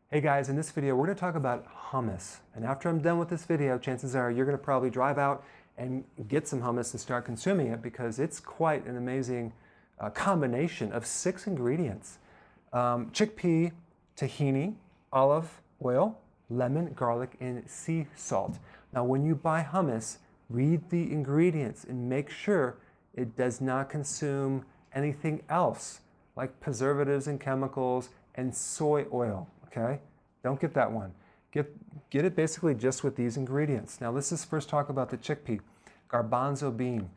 Hey guys, in this video we're going to talk about hummus. And after I'm done with this video, chances are you're going to probably drive out and get some hummus and start consuming it because it's quite an amazing combination of 6 ingredients. Chickpea, tahini, olive oil, lemon, garlic, and sea salt. Now when you buy hummus, read the ingredients and make sure it does not consume anything else like preservatives and chemicals and soy oil. Okay, don't get that one. Get it basically just with these ingredients. Now let's just first talk about the chickpea, garbanzo bean.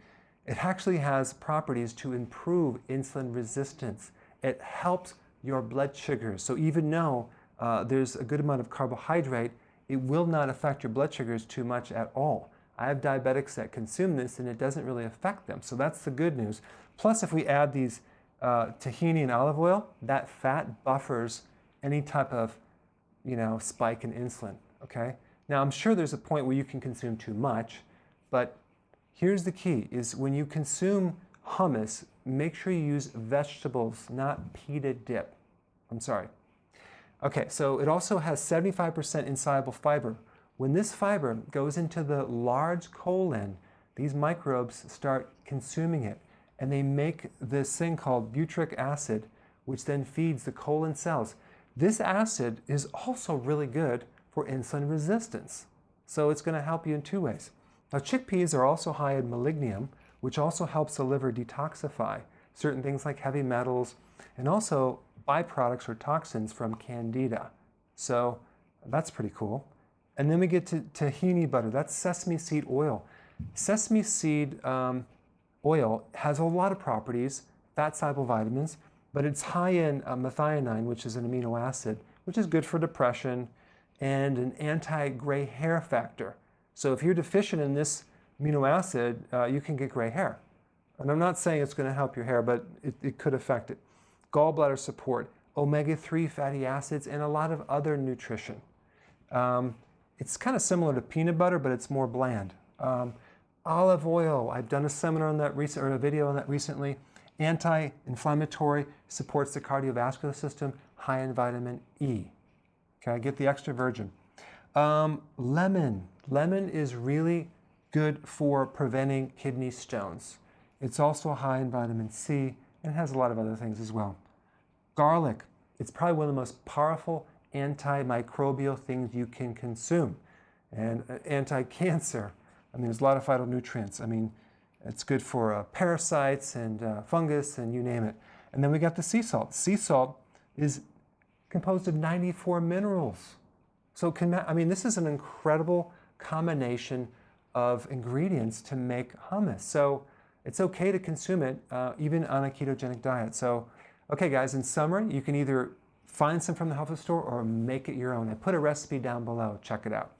It actually has properties to improve insulin resistance. It helps your blood sugars. So even though there's a good amount of carbohydrate, it will not affect your blood sugars too much at all. I have diabetics that consume this and it doesn't really affect them. So that's the good news. Plus if we add these tahini and olive oil, that fat buffers any type of, spike in insulin, okay? Now, I'm sure there's a point where you can consume too much, but here's the key, is when you consume hummus, make sure you use vegetables, not pita dip. I'm sorry. Okay, so it also has 75% insoluble fiber. When this fiber goes into the large colon, these microbes start consuming it, and they make this thing called butyric acid, which then feeds the colon cells. This acid is also really good for insulin resistance. So it's going to help you in 2 ways. Now chickpeas are also high in molybdenum, which also helps the liver detoxify certain things like heavy metals and also byproducts or toxins from candida. So that's pretty cool. And then we get to tahini butter. That's sesame seed oil. Sesame seed oil has a lot of properties, fat-soluble vitamins, but it's high in methionine, which is an amino acid, which is good for depression, and an anti-gray hair factor. So if you're deficient in this amino acid, you can get gray hair. And I'm not saying it's going to help your hair, but it could affect it. Gallbladder support, omega-3 fatty acids, and a lot of other nutrition. It's kind of similar to peanut butter, but it's more bland. Olive oil, I've done a seminar on that or a video on that recently. Anti-inflammatory, supports the cardiovascular system, high in vitamin E. Okay, get the extra virgin. Lemon. Lemon is really good for preventing kidney stones. It's also high in vitamin C and has a lot of other things as well. Garlic. It's probably one of the most powerful antimicrobial things you can consume. And anti-cancer. I mean, there's a lot of phytonutrients. I mean, it's good for parasites and fungus and you name it. And then we got the sea salt. Sea salt is composed of 94 minerals. So this is an incredible combination of ingredients to make hummus. So it's okay to consume it even on a ketogenic diet. So, okay guys, in summary, you can either find some from the health food store or make it your own. I put a recipe down below. Check it out.